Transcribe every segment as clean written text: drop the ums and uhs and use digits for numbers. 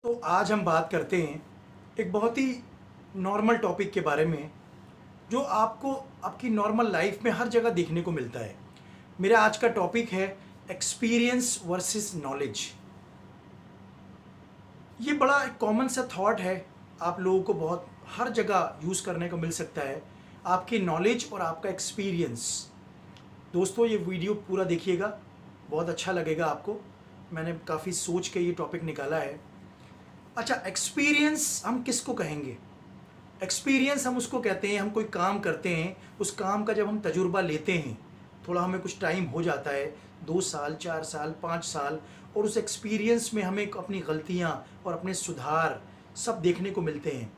तो आज हम बात करते हैं एक बहुत ही नॉर्मल टॉपिक के बारे में जो आपको आपकी नॉर्मल लाइफ में हर जगह देखने को मिलता है। मेरा आज का टॉपिक है एक्सपीरियंस वर्सेस नॉलेज। ये बड़ा एक कॉमन सा थॉट है, आप लोगों को बहुत हर जगह यूज़ करने को मिल सकता है। आपकी नॉलेज और आपका एक्सपीरियंस। दोस्तों ये वीडियो पूरा देखिएगा, बहुत अच्छा लगेगा आपको। मैंने काफ़ी सोच के ये टॉपिक निकाला है। अच्छा, एक्सपीरियंस हम किसको कहेंगे? एक्सपीरियंस हम उसको कहते हैं, हम कोई काम करते हैं, उस काम का जब हम तजुर्बा लेते हैं, थोड़ा हमें कुछ टाइम हो जाता है, 2 साल 4 साल 5 साल, और उस एक्सपीरियंस में हमें अपनी गलतियां और अपने सुधार सब देखने को मिलते हैं।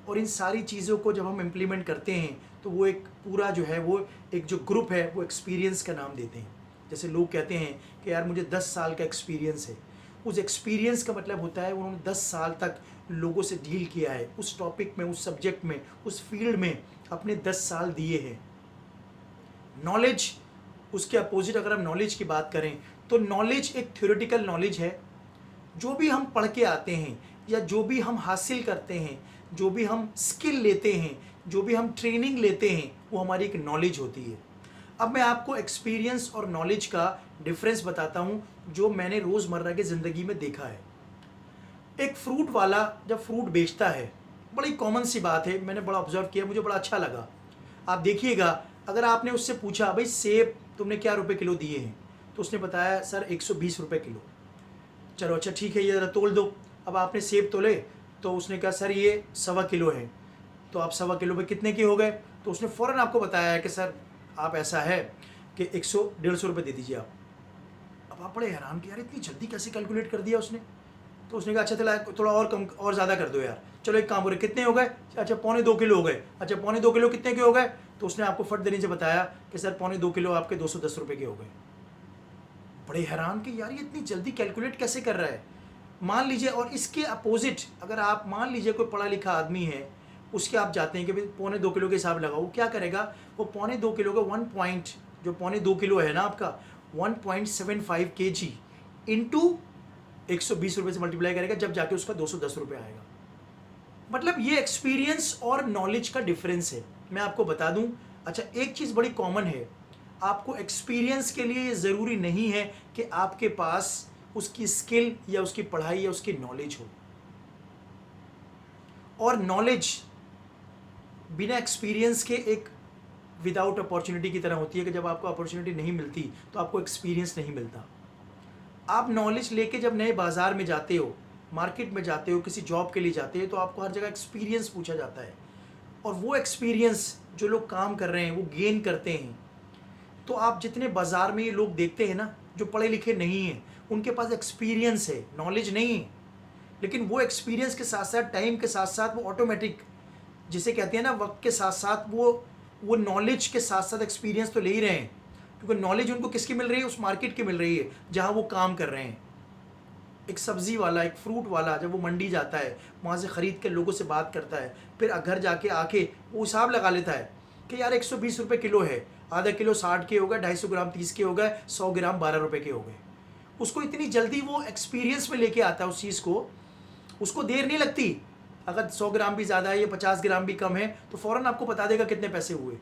और इन सारी चीज़ों को जब हम इम्प्लीमेंट करते हैं तो वो एक पूरा जो है वो एक जो ग्रुप है वो एक्सपीरियंस का नाम देते हैं। जैसे लोग कहते हैं कि यार मुझे 10 साल का एक्सपीरियंस है। उस एक्सपीरियंस का मतलब होता है उन्होंने 10 साल तक लोगों से डील किया है, उस टॉपिक में, उस सब्जेक्ट में, उस फील्ड में अपने 10 साल दिए हैं। नॉलेज उसके अपोजिट, अगर हम नॉलेज की बात करें तो नॉलेज एक थ्योरेटिकल नॉलेज है। जो भी हम पढ़ के आते हैं या जो भी हम हासिल करते हैं, जो भी हम स्किल लेते हैं, जो भी हम ट्रेनिंग लेते हैं, वो हमारी एक नॉलेज होती है। अब मैं आपको एक्सपीरियंस और नॉलेज का डिफरेंस बताता हूँ जो मैंने रोज़मर्रा की ज़िंदगी में देखा है। एक फ्रूट वाला जब फ्रूट बेचता है, बड़ी कॉमन सी बात है, मैंने बड़ा ऑब्जर्व किया, मुझे बड़ा अच्छा लगा। आप देखिएगा, अगर आपने उससे पूछा भाई सेब तुमने क्या रुपए किलो दिए हैं, तो उसने बताया सर 120 रुपये किलो। चलो अच्छा ठीक है, ये ज़रा तोल दो। अब आपने सेब तोले तो उसने कहा सर ये 1.25 किलो है। तो आप 1.25 किलो पे कितने के हो गए? तो उसने फ़ौरन आपको बताया है कि सर आप ऐसा है कि 100-150 रुपये दे दीजिए आप। अब आप बड़े हैरान कि यार इतनी जल्दी कैसे कैलकुलेट कर दिया उसने। तो उसने कहा अच्छा चला थोड़ा और कम और ज़्यादा कर दो यार। चलो एक काम करो, कितने हो गए? अच्छा 1.25 किलो हो गए। अच्छा 1.25 किलो कितने के हो गए? तो उसने आपको फट देने से बताया कि सर 1.25 किलो आपके 210 रुपये के हो गए। बड़े हैरान कि यार ये इतनी जल्दी कैलकुलेट कैसे कर रहा है। मान लीजिए, और इसके अपोजिट अगर आप मान लीजिए कोई पढ़ा लिखा आदमी है, उसके आप जाते हैं कि भाई 1.25 किलो के हिसाब लगाओ, वो क्या करेगा? वो 1.25 किलो का 1 पॉइंट जो 1.25 किलो है ना आपका 1.75 kg इंटू 120 रुपये से मल्टीप्लाई करेगा, जब जाके उसका 210 रुपये आएगा। मतलब ये एक्सपीरियंस और नॉलेज का डिफरेंस है। मैं आपको बता दूं, अच्छा एक चीज़ बड़ी कॉमन है, आपको एक्सपीरियंस के लिए ये ज़रूरी नहीं है कि आपके पास उसकी स्किल या उसकी पढ़ाई या उसकी नॉलेज हो। और नॉलेज बिना एक्सपीरियंस के एक विदाउट अपॉर्चुनिटी की तरह होती है कि जब आपको अपॉर्चुनिटी नहीं मिलती तो आपको एक्सपीरियंस नहीं मिलता। आप नॉलेज लेके जब नए बाज़ार में जाते हो, मार्केट में जाते हो, किसी जॉब के लिए जाते हो, तो आपको हर जगह एक्सपीरियंस पूछा जाता है। और वो एक्सपीरियंस जो लोग काम कर रहे हैं वो गेन करते हैं। तो आप जितने बाज़ार में ये लोग देखते हैं ना, जो पढ़े लिखे नहीं हैं, उनके पास एक्सपीरियंस है, नॉलेज नहीं है। लेकिन वो एक्सपीरियंस के साथ साथ, टाइम के साथ साथ, वो ऑटोमेटिक, जिसे कहते हैं ना, वक्त के साथ साथ वो नॉलेज के साथ साथ एक्सपीरियंस तो ले ही रहे हैं। क्योंकि नॉलेज उनको किसकी मिल रही है? उस मार्केट की मिल रही है जहाँ वो काम कर रहे हैं। एक सब्ज़ी वाला, एक फ्रूट वाला जब वो मंडी जाता है, वहाँ से ख़रीद के लोगों से बात करता है, फिर घर जाके आके वो हिसाब लगा लेता है कि यार 120 रुपये किलो है, आधा किलो 60 के हो गए, 250 ग्राम 30 के हो गए, 100 ग्राम 12 रुपये के हो गए। उसको इतनी जल्दी वो एक्सपीरियंस में लेके आता है उस चीज़ को, उसको देर नहीं लगती। अगर 100 ग्राम भी ज़्यादा है या 50 ग्राम भी कम है तो फ़ौरन आपको बता देगा कितने पैसे हुए।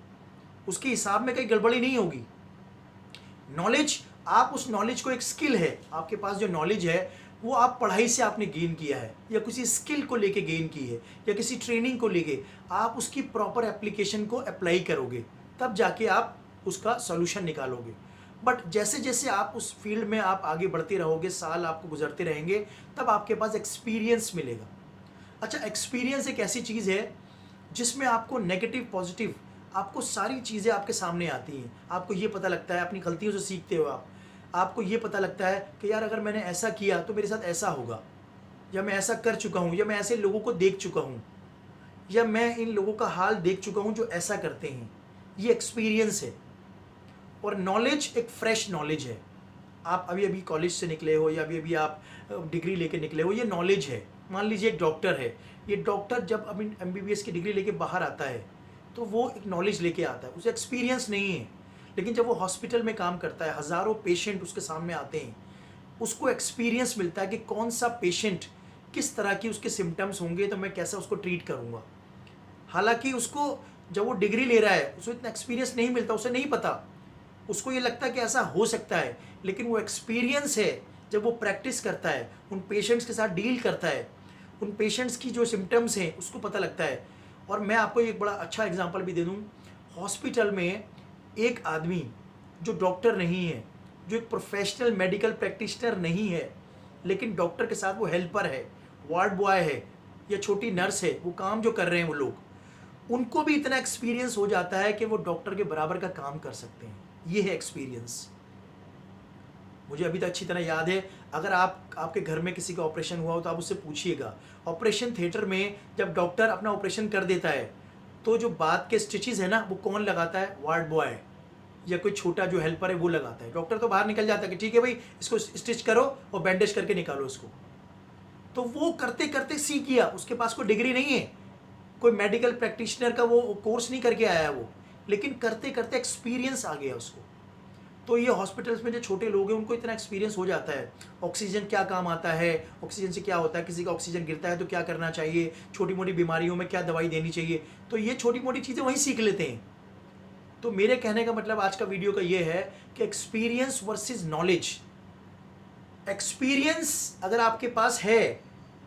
उसके हिसाब में कहीं गड़बड़ी नहीं होगी। नॉलेज, आप उस नॉलेज को, एक स्किल है आपके पास, जो नॉलेज है वो आप पढ़ाई से आपने गेन किया है या किसी स्किल को लेके गेन की है या किसी ट्रेनिंग को लेके, आप उसकी प्रॉपर एप्लीकेशन को अप्लाई करोगे, तब जाके आप उसका सॉल्यूशन निकालोगे। बट जैसे जैसे आप उस फील्ड में आप आगे बढ़ते रहोगे, साल आपको गुजरते रहेंगे, तब आपके पास एक्सपीरियंस मिलेगा। अच्छा, एक्सपीरियंस एक ऐसी चीज़ है जिसमें आपको नेगेटिव पॉजिटिव आपको सारी चीज़ें आपके सामने आती हैं। आपको ये पता लगता है, अपनी गलतियों से सीखते हो आप। आपको ये पता लगता है कि यार अगर मैंने ऐसा किया तो मेरे साथ ऐसा होगा, या मैं ऐसा कर चुका हूँ, या मैं ऐसे लोगों को देख चुका हूँ, या मैं इन लोगों का हाल देख चुका हूँ जो ऐसा करते हैं। ये एक्सपीरियंस है। और नॉलेज एक फ्रेश नॉलेज है। आप अभी अभी कॉलेज से निकले हो या अभी अभी आप डिग्री लेके निकले हो, ये नॉलेज है। मान लीजिए एक डॉक्टर है, ये डॉक्टर जब अभी MBBS की डिग्री लेके बाहर आता है तो वो एक नॉलेज लेके आता है, उसे एक्सपीरियंस नहीं है। लेकिन जब वो हॉस्पिटल में काम करता है, हज़ारों पेशेंट उसके सामने आते हैं, उसको एक्सपीरियंस मिलता है कि कौन सा पेशेंट किस तरह की उसके सिम्टम्स होंगे तो मैं कैसा उसको ट्रीट करूँगा। हालांकि उसको जब वो डिग्री ले रहा है उसको इतना एक्सपीरियंस नहीं मिलता, उसे नहीं पता, उसको ये लगता है कि ऐसा हो सकता है, लेकिन वो एक्सपीरियंस है जब वो प्रैक्टिस करता है, उन पेशेंट्स के साथ डील करता है, उन पेशेंट्स की जो सिम्टम्स हैं उसको पता लगता है। और मैं आपको एक बड़ा अच्छा एग्जांपल भी दे दूं, हॉस्पिटल में एक आदमी जो डॉक्टर नहीं है, जो एक प्रोफेशनल मेडिकल प्रैक्टिशनर नहीं है, लेकिन डॉक्टर के साथ वो हेल्पर है, वार्ड बॉय है या छोटी नर्स है, वो काम जो कर रहे हैं वो लोग, उनको भी इतना एक्सपीरियंस हो जाता है कि वो डॉक्टर के बराबर का काम कर सकते हैं। ये है एक्सपीरियंस। मुझे अभी तक अच्छी तरह याद है, अगर आपके घर में किसी का ऑपरेशन हुआ हो तो आप उससे पूछिएगा, ऑपरेशन थिएटर में जब डॉक्टर अपना ऑपरेशन कर देता है तो जो बात के स्टिचेस है ना वो कौन लगाता है? वार्ड बॉय या कोई छोटा जो हेल्पर है वो लगाता है। डॉक्टर तो बाहर निकल जाता है कि ठीक है भाई इसको स्टिच करो और बैंडेज करके निकालो इसको। तो वो करते करते सीख गया, उसके पास कोई डिग्री नहीं है, कोई मेडिकल प्रैक्टिशनर का वो कोर्स नहीं करके आया है वो, लेकिन करते करते एक्सपीरियंस आ गया उसको। तो ये हॉस्पिटल्स में जो छोटे लोग हैं उनको इतना एक्सपीरियंस हो जाता है, ऑक्सीजन क्या काम आता है, ऑक्सीजन से क्या होता है, किसी का ऑक्सीजन गिरता है तो क्या करना चाहिए, छोटी मोटी बीमारियों में क्या दवाई देनी चाहिए, तो ये छोटी मोटी चीज़ें वहीं सीख लेते हैं। तो मेरे कहने का मतलब आज का वीडियो का ये है कि एक्सपीरियंस वर्सेस नॉलेज। एक्सपीरियंस अगर आपके पास है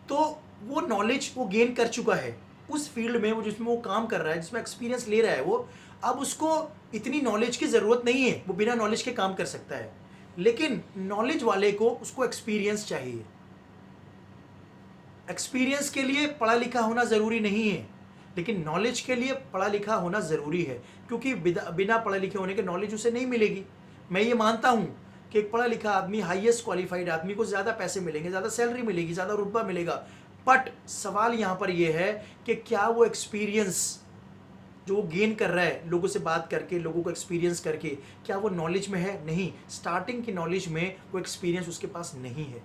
तो वो नॉलेज वो गेन कर चुका है उस फील्ड में, वो जिसमें वो काम कर रहा है, जिसमें एक्सपीरियंस ले रहा है वो, अब उसको इतनी नॉलेज की ज़रूरत नहीं है, वो बिना नॉलेज के काम कर सकता है। लेकिन नॉलेज वाले को उसको एक्सपीरियंस चाहिए। एक्सपीरियंस के लिए पढ़ा लिखा होना ज़रूरी नहीं है, लेकिन नॉलेज के लिए पढ़ा लिखा होना ज़रूरी है, क्योंकि बिना पढ़े लिखे होने के नॉलेज उसे नहीं मिलेगी। मैं ये मानता हूँ कि एक पढ़ा लिखा आदमी, हाईएस्ट क्वालिफाइड आदमी को ज़्यादा पैसे मिलेंगे, ज़्यादा सैलरी मिलेगी, ज़्यादा रुतबा मिलेगा, बट सवाल यहाँ पर यह है कि क्या वो एक्सपीरियंस जो वो गेन कर रहा है लोगों से बात करके, लोगों को एक्सपीरियंस करके, क्या वो नॉलेज में है? नहीं, स्टार्टिंग की नॉलेज में वो एक्सपीरियंस उसके पास नहीं है।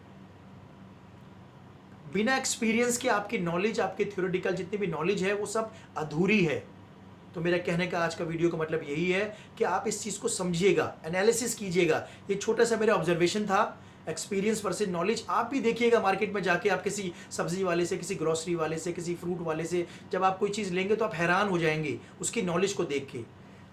बिना एक्सपीरियंस के आपकी नॉलेज, आपके थ्योरेटिकल जितनी भी नॉलेज है वो सब अधूरी है। तो मेरा कहने का आज का वीडियो का मतलब यही है कि आप इस चीज़ को समझिएगा, एनालिसिस कीजिएगा। ये छोटा सा मेरा ऑब्जर्वेशन था, एक्सपीरियंस वर्सेस नॉलेज। आप भी देखिएगा मार्केट में जाके, आप किसी सब्जी वाले से, किसी ग्रोसरी वाले से, किसी फ्रूट वाले से जब आप कोई चीज़ लेंगे तो आप हैरान हो जाएंगे उसकी नॉलेज को देख के।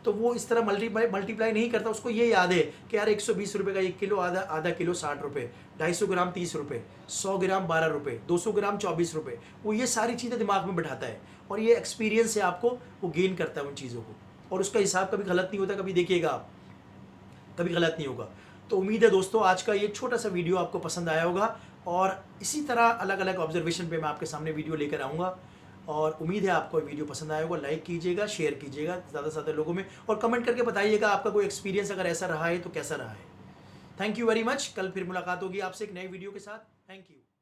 तो वो इस तरह मल्टीप्लाई नहीं करता, उसको ये याद है कि यार 120 रुपये का 1 किलो, आधा किलो 60 रुपये, 250 ग्राम 30 रुपये, 100 ग्राम 12 रुपये, 200 ग्राम 24 रुपये। वो ये सारी चीज़ें दिमाग में बैठाता है और ये एक्सपीरियंस है, आपको वो गेन करता है उन चीज़ों को, और उसका हिसाब कभी गलत नहीं होता। कभी देखिएगा आप, कभी गलत नहीं होगा। तो उम्मीद है दोस्तों आज का ये छोटा सा वीडियो आपको पसंद आया होगा, और इसी तरह अलग अलग ऑब्जर्वेशन पे मैं आपके सामने वीडियो लेकर आऊँगा, और उम्मीद है आपको वीडियो पसंद आया होगा। लाइक कीजिएगा, शेयर कीजिएगा ज़्यादा से ज़्यादा लोगों में, और कमेंट करके बताइएगा आपका कोई एक्सपीरियंस अगर ऐसा रहा है तो कैसा रहा है। Thank you very much. कल फिर मुलाकात होगी आपसे एक नए वीडियो के साथ। Thank you.